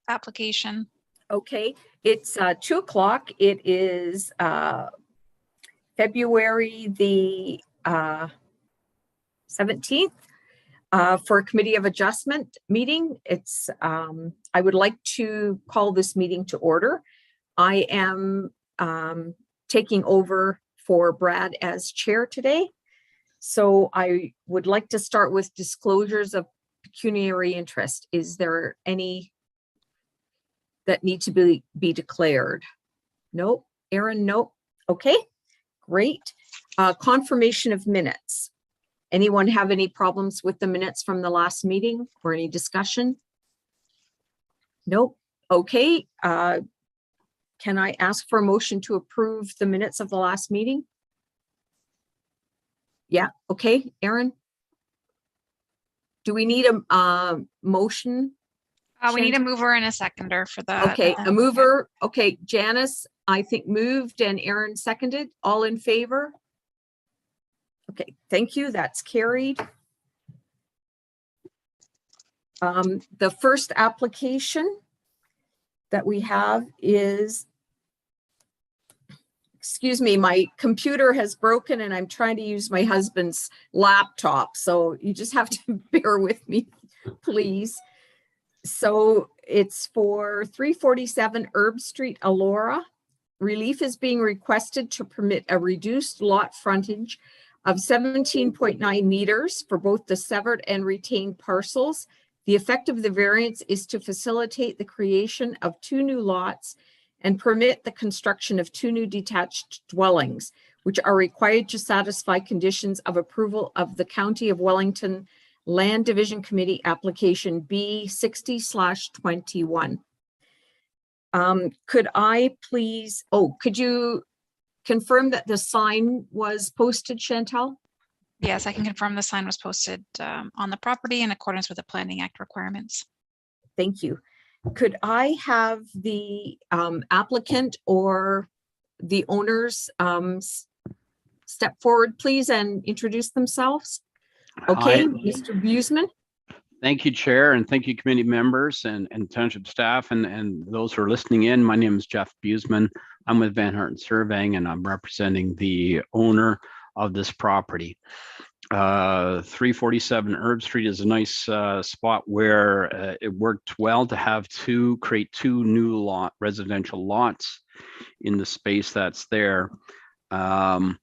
application. Okay, it's 2 o'clock. It is February the 17th for a Committee of Adjustment meeting. It's I would like to call this meeting to order. I am taking over for Brad as chair today. So I would like to start with disclosures of pecuniary interest. Is there any that need to be declared? Nope. Aaron, nope. Okay, great. Confirmation of minutes. Anyone have any problems with the minutes from the last meeting or any discussion? Nope. Okay. Can I ask for a motion to approve the minutes of the last meeting? Yeah. Okay, Aaron. Do we need a motion? We need a mover and a seconder for that. Okay, a mover. Okay, Janice, I think moved and Aaron seconded. All in favor? Okay, thank you. That's carried. The first application that we have is, excuse me, my computer has broken and I'm trying to use my husband's laptop. So you just have to bear with me, please. So it's for 347 Erb Street, Elora. Relief is being requested to permit a reduced lot frontage of 17.9 meters for both the severed and retained parcels. The effect of the variance is to facilitate the creation of 2 new lots and permit the construction of 2 new detached dwellings, which are required to satisfy conditions of approval of the County of Wellington Land Division Committee Application B60-21. Could I please, could you confirm that the sign was posted, Chantal? Yes, I can confirm the sign was posted on the property in accordance with the Planning Act requirements. Thank you. Could I have the applicant or the owners step forward, please, and introduce themselves? Okay, Mr. Buseman. Thank you, Chair, and thank you, committee members and township staff and those who are listening in. My name is Jeff Buseman. I'm with Van Harten Surveying, and I'm representing the owner of this property. 347 Erb Street is a nice spot where it worked well to create 2 new residential lots in the space that's there. The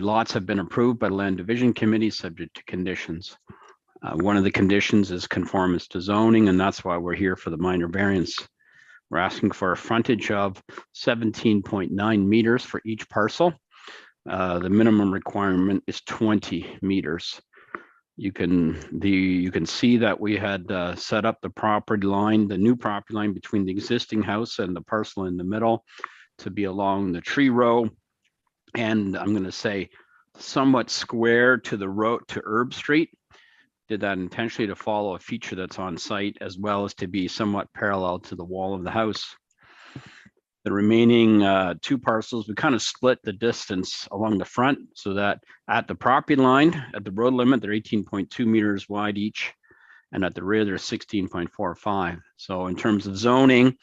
lots have been approved by the Land Division Committee subject to conditions. One of the conditions is conformance to zoning, and that's why we're here for the minor variance. We're asking for a frontage of 17.9 meters for each parcel. The minimum requirement is 20 meters. You can see that we had set up the property line, the new property line between the existing house and the parcel in the middle to be along the tree row. And I'm going to say somewhat square to the road to Erb Street. Did that intentionally to follow a feature that's on site, as well as to be somewhat parallel to the wall of the house. The remaining 2 parcels, we kind of split the distance along the front so that at the property line, at the road limit, they're 18.2 meters wide each, and at the rear, they're 16.45. So in terms of zoning,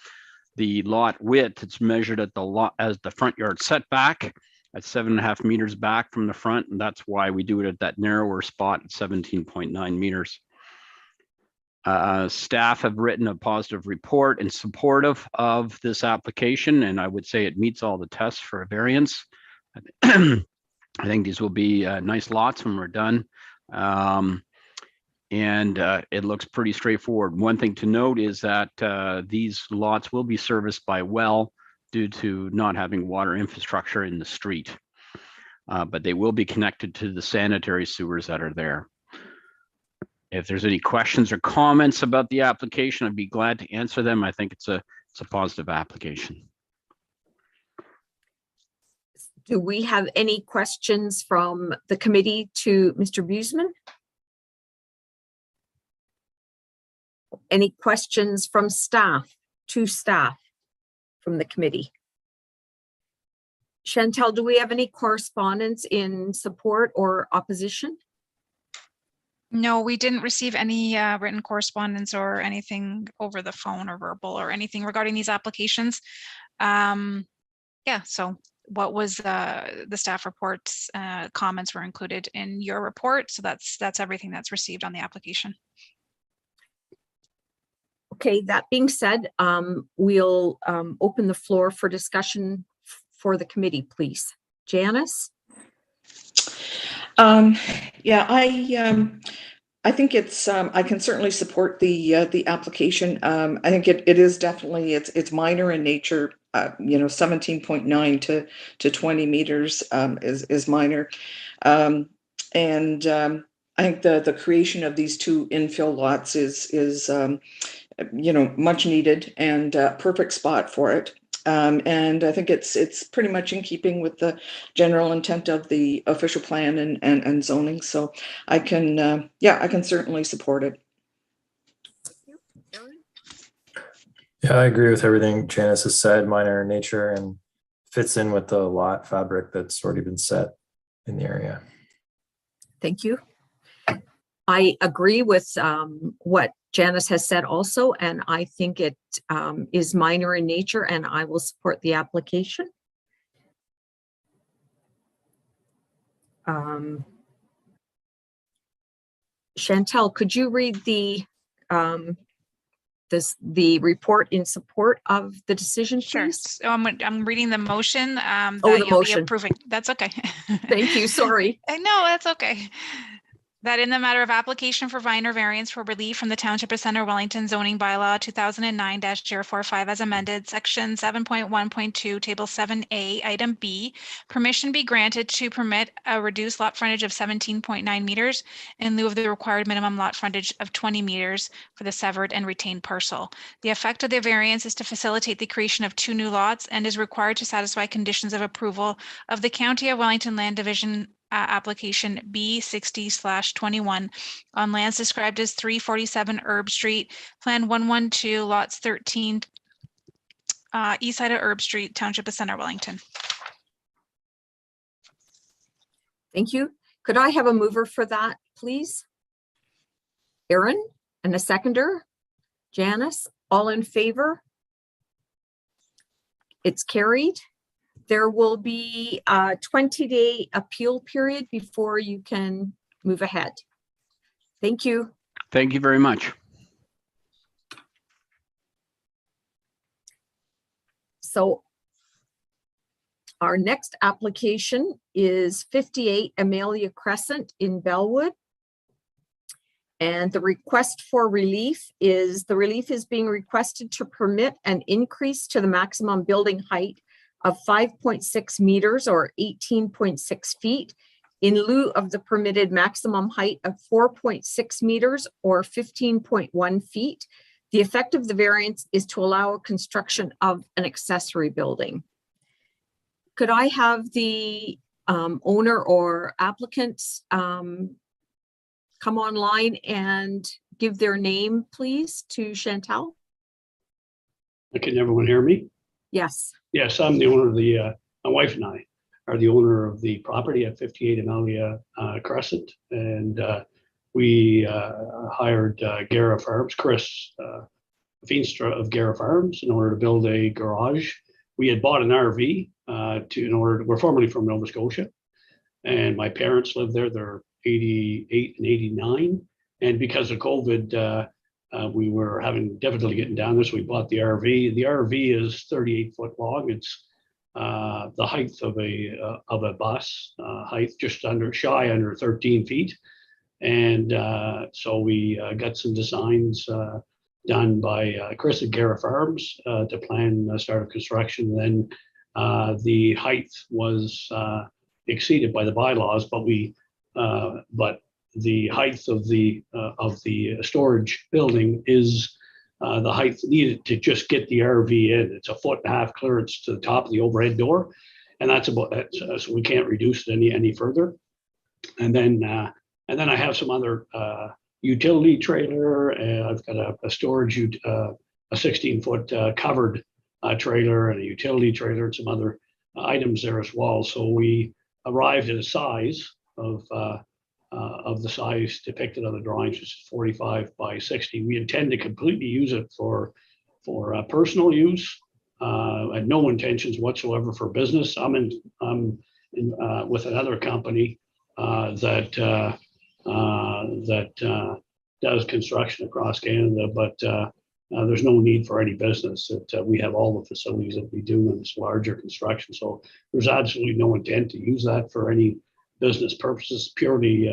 the lot width, it's measured at the lot as the front yard setback at 7.5 meters back from the front, and that's why we do it at that narrower spot at 17.9 meters. Staff have written a positive report in support of this application, and I would say it meets all the tests for a variance. I think these will be nice lots when we're done. It looks pretty straightforward. One thing to note is that these lots will be serviced by well due to not having water infrastructure in the street, but they will be connected to the sanitary sewers that are there. If there's any questions or comments about the application, I'd be glad to answer them. I think it's a positive application. Do we have any questions from the committee to Mr. Buseman? Any questions from staff to staff from the committee? Chantal, do we have any correspondence in support or opposition? No, we didn't receive any written correspondence or anything over the phone or verbal or anything regarding these applications. Yeah, so what was the staff reports, comments were included in your report. So that's everything that's received on the application. Okay, that being said, we'll open the floor for discussion for the committee, please. Janice? Yeah, I think it's I can certainly support the application. I think it is definitely it's minor in nature. 17.9 to 20 meters is minor, and I think the creation of these two infill lots is much needed and perfect spot for it. And I think it's pretty much in keeping with the general intent of the official plan and zoning. So I can certainly support it. Yeah, I agree with everything Janice has said, minor in nature, and fits in with the lot fabric that's already been set in the area. Thank you. I agree with what Janice has said also, and I think it is minor in nature, and I will support the application. Chantel, could you read the report in support of the decision, Sure. please? So I'm reading the motion that the you'll motion. be approving. That's okay. Thank you. Sorry. I know, that's okay. That in the matter of application for minor variance for relief from the Township of Center Wellington zoning bylaw 2009-045 as amended, section 7.1.2, table 7A, item B, permission be granted to permit a reduced lot frontage of 17.9 meters in lieu of the required minimum lot frontage of 20 meters for the severed and retained parcel. The effect of the variance is to facilitate the creation of two new lots and is required to satisfy conditions of approval of the County of Wellington Land Division Application B60-21 on lands described as 347 Erb Street, Plan 112, lots 13, east side of Erb Street, Township of Center Wellington. Thank you. Could I have a mover for that, please? Aaron, and a seconder? Janice, all in favor? It's carried. There will be a 20-day appeal period before you can move ahead. Thank you. Thank you very much. So our next application is 58 Amalia Crescent in Belwood. And the request for relief is being requested to permit an increase to the maximum building height of 5.6 meters or 18.6 feet in lieu of the permitted maximum height of 4.6 meters or 15.1 feet. The effect of the variance is to allow construction of an accessory building. Could I have the owner or applicants come online and give their name, please, to Chantel? Can everyone hear me? Yes. Yes, I'm the owner of the, my wife and I are the owner of the property at 58 Amalia Crescent. And we hired Gara Farms, Chris Feenstra of Gara Farms, in order to build a garage. We had bought an RV we're formerly from Nova Scotia. And my parents live there, they're 88 and 89. And because of COVID, we were having difficulty getting down there, so we bought the RV. The RV is 38 foot long. It's the height of a bus, height just shy under 13 feet. And so we got some designs done by Chris at Gara Farms to plan the start of construction. Then the height was exceeded by the bylaws, but the height of the storage building is the height needed to just get the RV in. It's 1.5 foot clearance to the top of the overhead door, and that's about it. So we can't reduce it any further. And then I have some other utility trailer, and I've got a storage a 16-foot covered trailer and a utility trailer and some other items there as well. So we arrived at a size of of the size depicted on the drawings, which is 45 by 60. We intend to completely use it for personal use, and no intentions whatsoever for business. I'm in with another company that does construction across Canada, but there's no need for any business. We have all the facilities that we do in this larger construction, so there's absolutely no intent to use that for any business purposes. Purely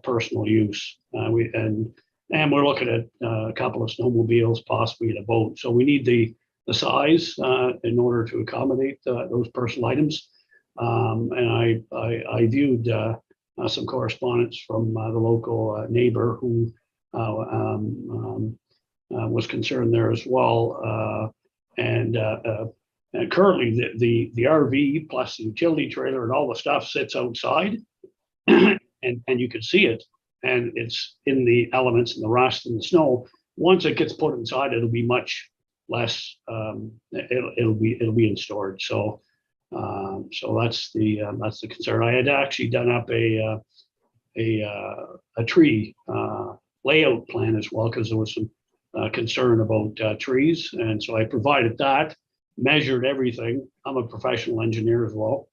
personal use. And we're looking at a couple of snowmobiles, possibly a boat. So we need the size in order to accommodate those personal items. And I viewed some correspondence from the local neighbor who was concerned there as well. And currently the RV plus the utility trailer and all the stuff sits outside, and you can see it, and it's in the elements and the rust and the snow. Once it gets put inside, it'll be much less. It'll be in storage. So that's the concern. I had actually done up a tree layout plan as well, because there was some concern about trees, and so I provided that, measured everything. I'm a professional engineer as well,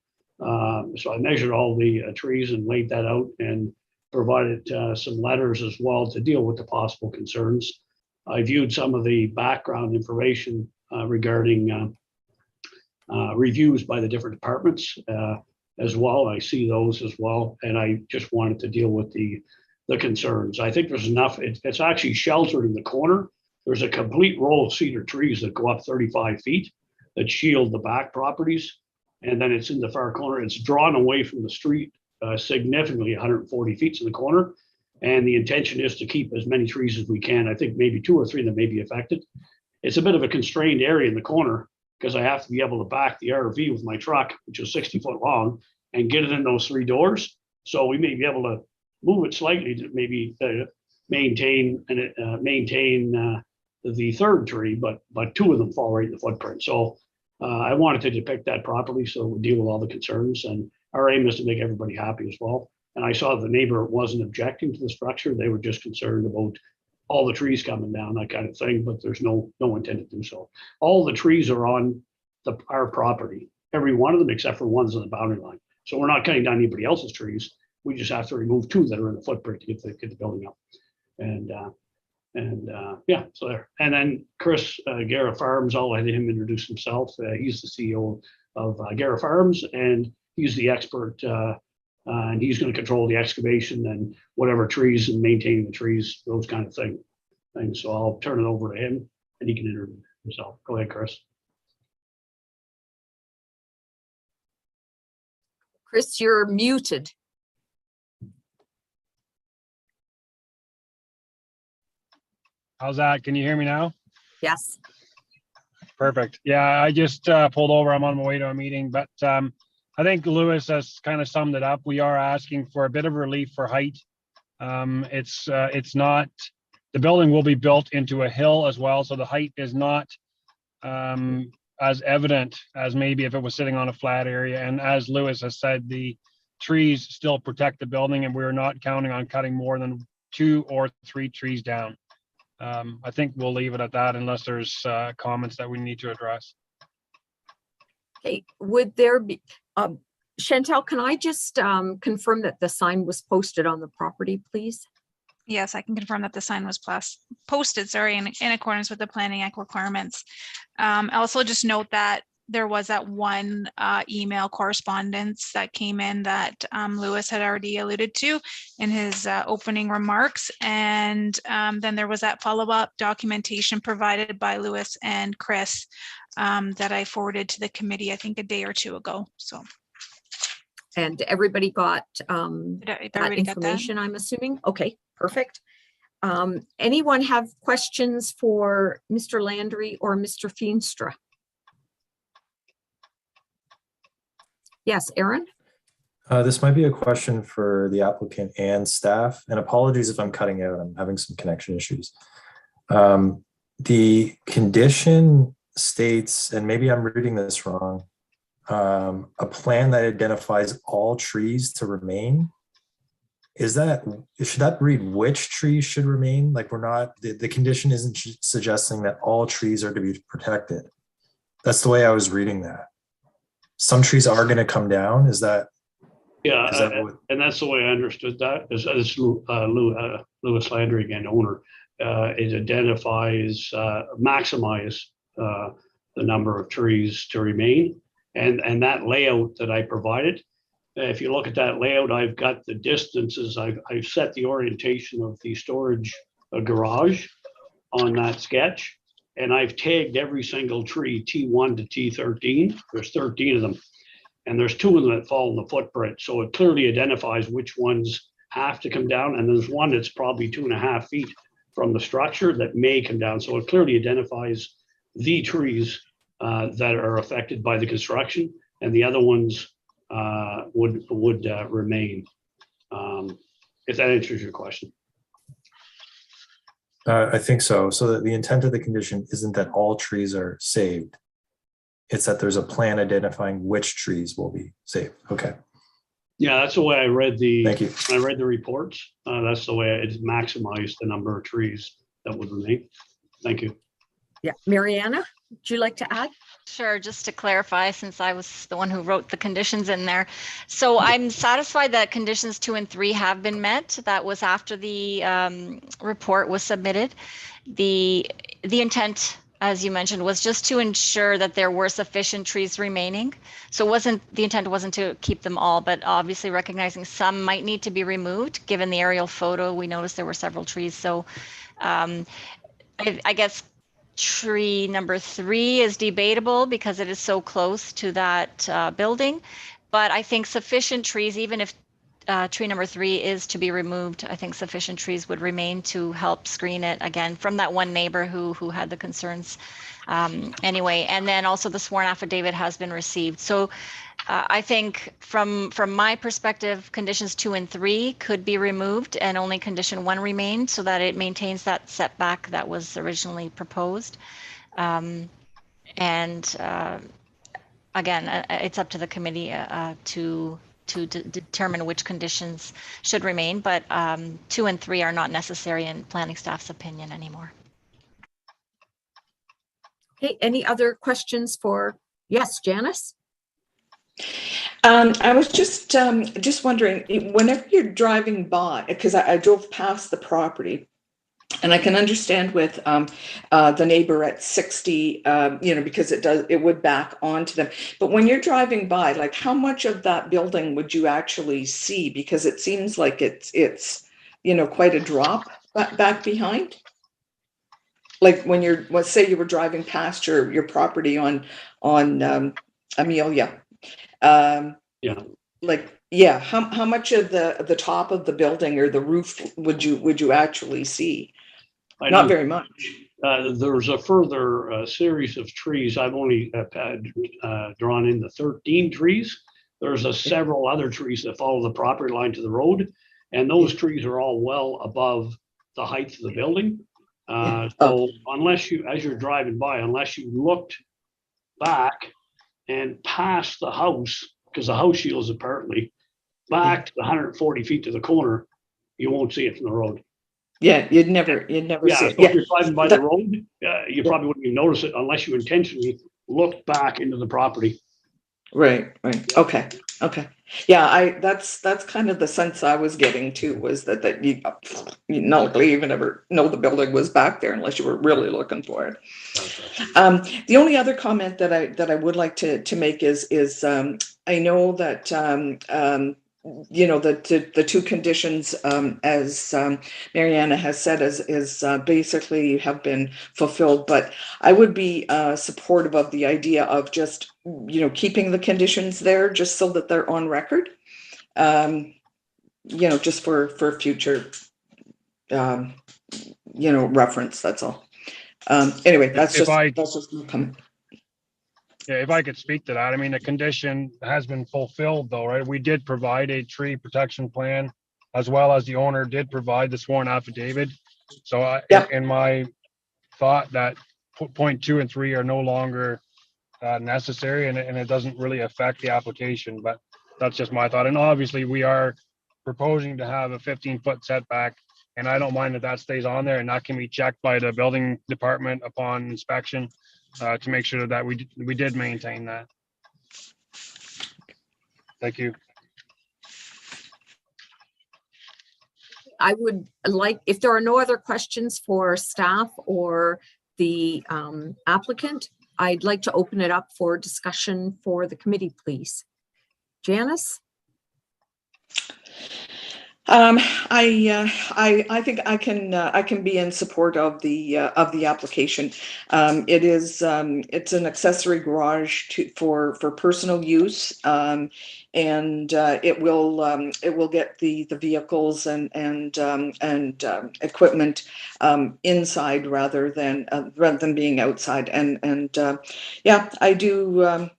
so I measured all the trees and laid that out and provided some letters as well to deal with the possible concerns. I viewed some of the background information regarding reviews by the different departments as well. I see those as well, and I just wanted to deal with the concerns. I think there's enough. It's actually sheltered in the corner. There's a complete row of cedar trees that go up 35 feet that shield the back properties, and then it's in the far corner. It's drawn away from the street significantly, 140 feet in the corner, and the intention is to keep as many trees as we can. I think maybe 2 or 3 that may be affected. It's a bit of a constrained area in the corner because I have to be able to back the RV with my truck, which is 60 foot long, and get it in those 3 doors. So we may be able to move it slightly to maybe maintain the third tree, but 2 of them fall right in the footprint. So I wanted to depict that properly so we deal with all the concerns, and our aim is to make everybody happy as well. And I saw the neighbor wasn't objecting to the structure. They were just concerned about all the trees coming down, that kind of thing, but there's no intent to do so. All the trees are on our property, every one of them except for ones on the boundary line. So we're not cutting down anybody else's trees. We just have to remove 2 that are in the footprint to get the building up. And yeah, so there. And then Chris Guerra Farms, I'll let him introduce himself. He's the CEO of Guerra Farms, and he's the expert, and he's going to control the excavation and whatever trees and maintaining the trees, those kind of things. So I'll turn it over to him, and he can introduce himself. Go ahead, Chris. Chris, you're muted. How's that? Can you hear me now? Yes. Perfect. Yeah, I just pulled over. I'm on my way to a meeting, but I think Lewis has kind of summed it up. We are asking for a bit of relief for height. It's not, the building will be built into a hill as well, so the height is not as evident as maybe if it was sitting on a flat area. And as Lewis has said, the trees still protect the building, and we're not counting on cutting more than 2 or 3 trees down. I think we'll leave it at that unless there's comments that we need to address. Okay, would there be, Chantal, can I just confirm that the sign was posted on the property, please? Yes, I can confirm that the sign was posted, in accordance with the planning act requirements. Also just note that there was that one email correspondence that came in that Lewis had already alluded to in his opening remarks. And then there was that follow-up documentation provided by Lewis and Chris that I forwarded to the committee, I think a day or 2 ago. So. And everybody got that information, I'm assuming? Okay, perfect. Anyone have questions for Mr. Landry or Mr. Feenstra? Yes, Aaron? This might be a question for the applicant and staff, and apologies if I'm cutting out. I'm having some connection issues. The condition states, and maybe I'm reading this wrong, a plan that identifies all trees to remain. should that read which trees should remain? Like, we're not, the condition isn't suggesting that all trees are to be protected. That's the way I was reading that. Some trees are going to come down. Is that? Yeah, Is that what- and that's the way I understood that. As Lewis Landry, again, owner, it identifies, maximize the number of trees to remain. And that layout that I provided, if you look at that layout, I've got the distances. I've set the orientation of the storage garage on that sketch. And I've tagged every single tree, T1 to T13. There's 13 of them. And there's 2 of them that fall in the footprint. So it clearly identifies which ones have to come down. And there's one that's probably 2.5 feet from the structure that may come down. So it clearly identifies the trees that are affected by the construction, and the other ones would remain. If that answers your question. I think so. So that the intent of the condition isn't that all trees are saved. It's that there's a plan identifying which trees will be saved. Okay. Yeah, that's the way I read the. Thank you. When I read the reports. That's the way it maximized the number of trees that would remain. Thank you. Yeah, Mariana, would you like to add? Sure, just to clarify, since I was the one who wrote the conditions in there. So I'm satisfied that conditions 2 and 3 have been met. That was after the report was submitted. The intent, as you mentioned, was just to ensure that there were sufficient trees remaining. So the intent wasn't to keep them all, but obviously recognizing some might need to be removed. Given the aerial photo, we noticed there were several trees. So I guess tree number 3 is debatable because it is so close to that building. But I think sufficient trees, even if tree number 3 is to be removed, I think sufficient trees would remain to help screen it again from that one neighbor who had the concerns anyway. And then also the sworn affidavit has been received. So I think from my perspective, conditions 2 and 3 could be removed and only condition 1 remained so that it maintains that setback that was originally proposed. And again, it's up to the committee to determine which conditions should remain, but 2 and 3 are not necessary in planning staff's opinion anymore. Okay, any other questions for, yes, Janice? I was just wondering, whenever you're driving by, because I drove past the property, and I can understand with the neighbor at 60, because it would back onto them. But when you're driving by, like, how much of that building would you actually see? Because it seems like it's quite a drop back behind. Like when let's say you were driving past your property on Amelia. How much of the top of the building or the roof would you actually see? Not very much. There's a further series of trees. I've only drawn in the 13 trees. There's several other trees that follow the property line to the road, and those trees are all well above the height of the building. So unless as you're driving by, unless you looked back and past the house, because the house shields apparently back to the 140 feet to the corner, you won't see it from the road. Yeah, you'd never see it. So if you're driving by the road, you probably wouldn't even notice it unless you intentionally looked back into the property. Right. Okay. Yeah, that's kind of the sense I was getting too, was that you not likely even ever know the building was back there unless you were really looking for it. The only other comment that I would like to make is I know that the 2 conditions, as Mariana has said, is basically have been fulfilled, but I would be supportive of the idea of just keeping the conditions there just so that they're on record, just for future reference. That's all. Anyway, that's just my comment. Yeah, if I could speak to that, I mean, the condition has been fulfilled though, right? We did provide a tree protection plan, as well as the owner did provide the sworn affidavit. So in my thought that point 2 and 3 are no longer necessary, and it doesn't really affect the application, but that's just my thought. And obviously we are proposing to have a 15-foot setback. And I don't mind that that stays on there, and that can be checked by the building department upon inspection to make sure that we did maintain that. Thank you. I would like, if there are no other questions for staff or the applicant, I'd like to open it up for discussion for the committee, please. Janice? I think I can be in support of the application. It's an accessory garage for personal use, and it will get the vehicles and equipment inside rather than being outside. And yeah, I do.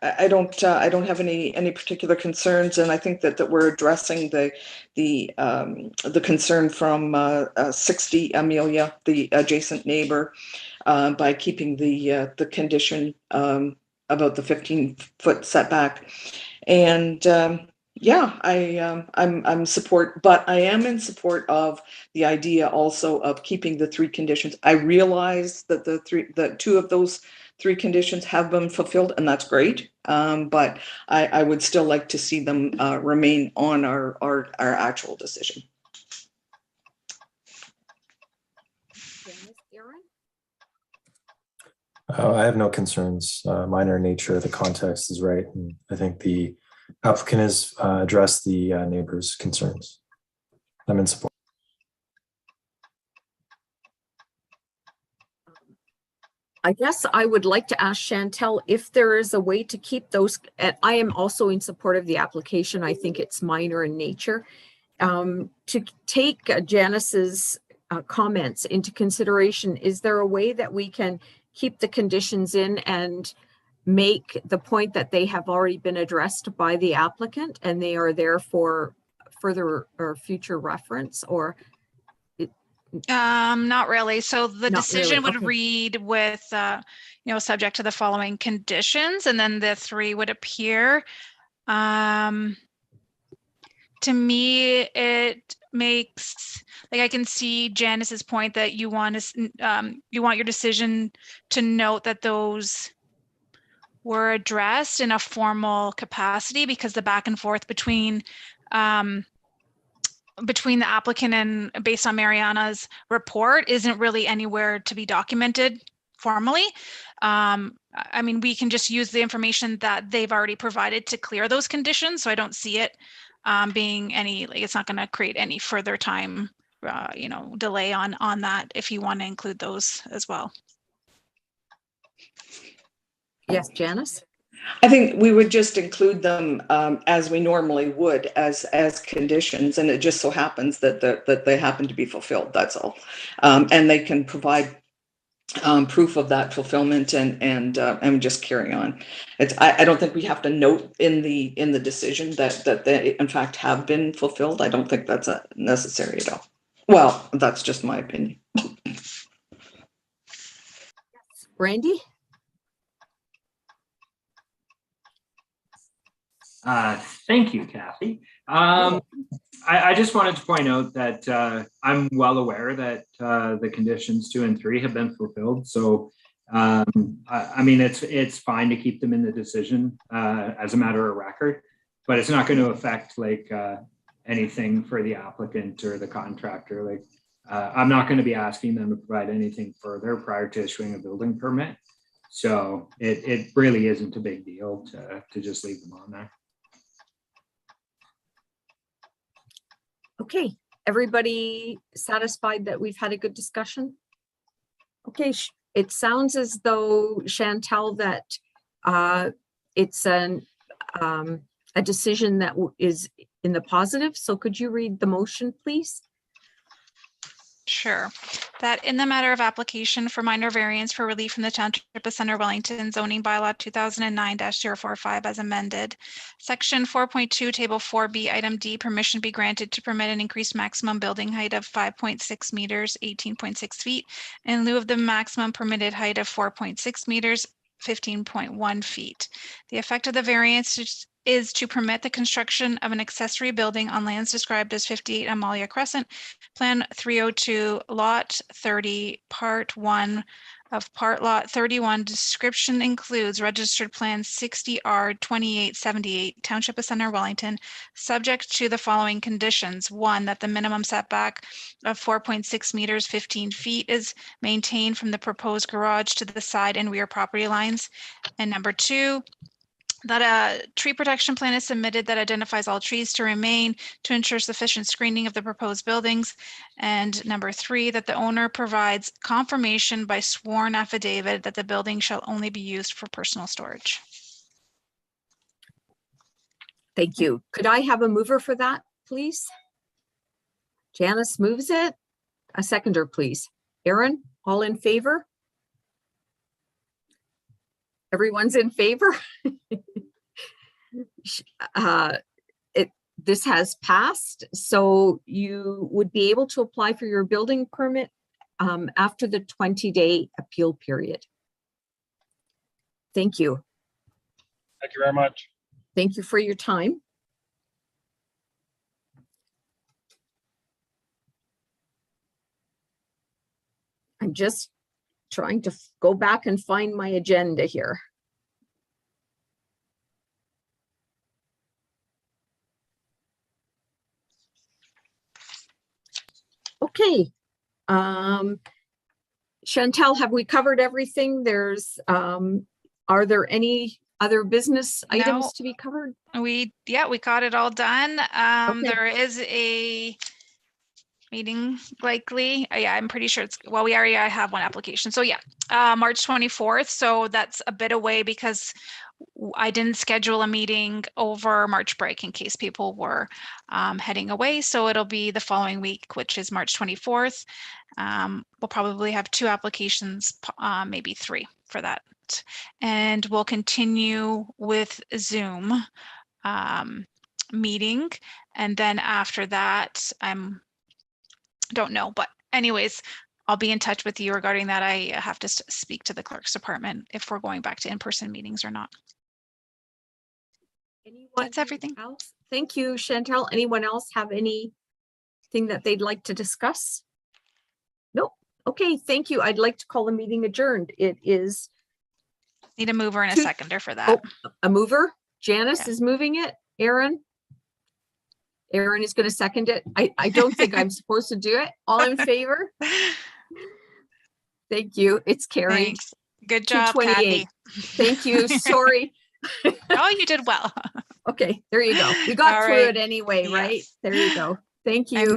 I don't have any particular concerns, and I think that we're addressing the concern from 60 Amalia, the adjacent neighbor, by keeping the condition about the 15-foot setback. And yeah, I'm support, but I am in support of the idea also of keeping the 3 conditions. I realize that the 2 of those 3 conditions have been fulfilled, and that's great. But I would still like to see them remain on our actual decision. I have no concerns. Minor nature, the context is right. And I think the applicant has addressed the neighbor's concerns. I'm in support. I guess I would like to ask Chantel if there is a way to keep those. I am also in support of the application. I think it's minor in nature. To take Janice's comments into consideration, is there a way that we can keep the conditions in and make the point that they have already been addressed by the applicant and they are there for further or future reference? Or not really. So the Not decision really, would okay. read with, subject to the following conditions, and then the 3 would appear. To me, it makes, like, I can see Janice's point that you want your decision to note that those were addressed in a formal capacity, because the back and forth between the applicant and based on Mariana's report isn't really anywhere to be documented formally. I mean, we can just use the information that they've already provided to clear those conditions. So I don't see it being it's not going to create any further time, delay on that if you want to include those as well. yes, Janice? I think we would just include them as we normally would as conditions, and it just so happens that they happen to be fulfilled. That's all, and they can provide proof of that fulfillment and just carry on. I don't think we have to note in the decision that they in fact have been fulfilled. I don't think that's necessary at all. Well, that's just my opinion. Randy? Thank you, Kathy. I just wanted to point out that I'm well aware that the conditions 2 and 3 have been fulfilled. So, I mean, it's fine to keep them in the decision as a matter of record, but it's not going to affect anything for the applicant or the contractor. I'm not going to be asking them to provide anything further prior to issuing a building permit. So it really isn't a big deal to just leave them on there. Okay, everybody satisfied that we've had a good discussion? Okay, it sounds as though, Chantel, that it's a decision that is in the positive. So could you read the motion, please? Sure. That in the matter of application for minor variance for relief from the Township of Center Wellington zoning bylaw 2009-045 as amended, section 4.2 table 4B item D, permission be granted to permit an increased maximum building height of 5.6 meters, 18.6 feet, in lieu of the maximum permitted height of 4.6 meters, 15.1 feet. The effect of the variance is to permit the construction of an accessory building on lands described as 58 Amalia Crescent, Plan 302, Lot 30, Part 1 of Part Lot 31. Description includes registered plan 60R 2878, Township of Center, Wellington, subject to the following conditions. 1, that the minimum setback of 4.6 meters, 15 feet is maintained from the proposed garage to the side and rear property lines. And number 2, that a tree protection plan is submitted that identifies all trees to remain to ensure sufficient screening of the proposed buildings. And number 3, that the owner provides confirmation by sworn affidavit that the building shall only be used for personal storage. Thank you. Could I have a mover for that, please? Janice moves it. A seconder, please. Aaron, all in favor? Everyone's in favor? This has passed, so you would be able to apply for your building permit after the 20-day appeal period. Thank you. Thank you very much. Thank you for your time. I'm just trying to go back and find my agenda here. Okay. Chantel, have we covered everything? Are there any other business items No. to be covered? We got it all done. Okay. There is a meeting likely. Yeah, I'm pretty sure I have one application. So yeah, March 24th. So that's a bit away because I didn't schedule a meeting over March break in case people were heading away. So it'll be the following week, which is March 24th. We'll probably have 2 applications, maybe 3 for that. And we'll continue with Zoom meeting. And then after that, don't know, but anyways, I'll be in touch with you regarding that. I have to speak to the clerk's department if we're going back to in-person meetings or not. That's everything. Else? Thank you, Chantel. Anyone else have anything that they'd like to discuss? Nope. Okay, thank you. I'd like to call the meeting adjourned. It is Need a mover and a seconder for that. a mover. Janice Yeah. is moving it. Aaron is going to second it. I don't think I'm supposed to do it. All in favor? Thank you. It's carried. Thanks. Good job, 228. Kathy. Thank you. Sorry. Oh, you did well. Okay, there you go. We got All through right. it anyway, right? Yes. There you go. Thank I'm you.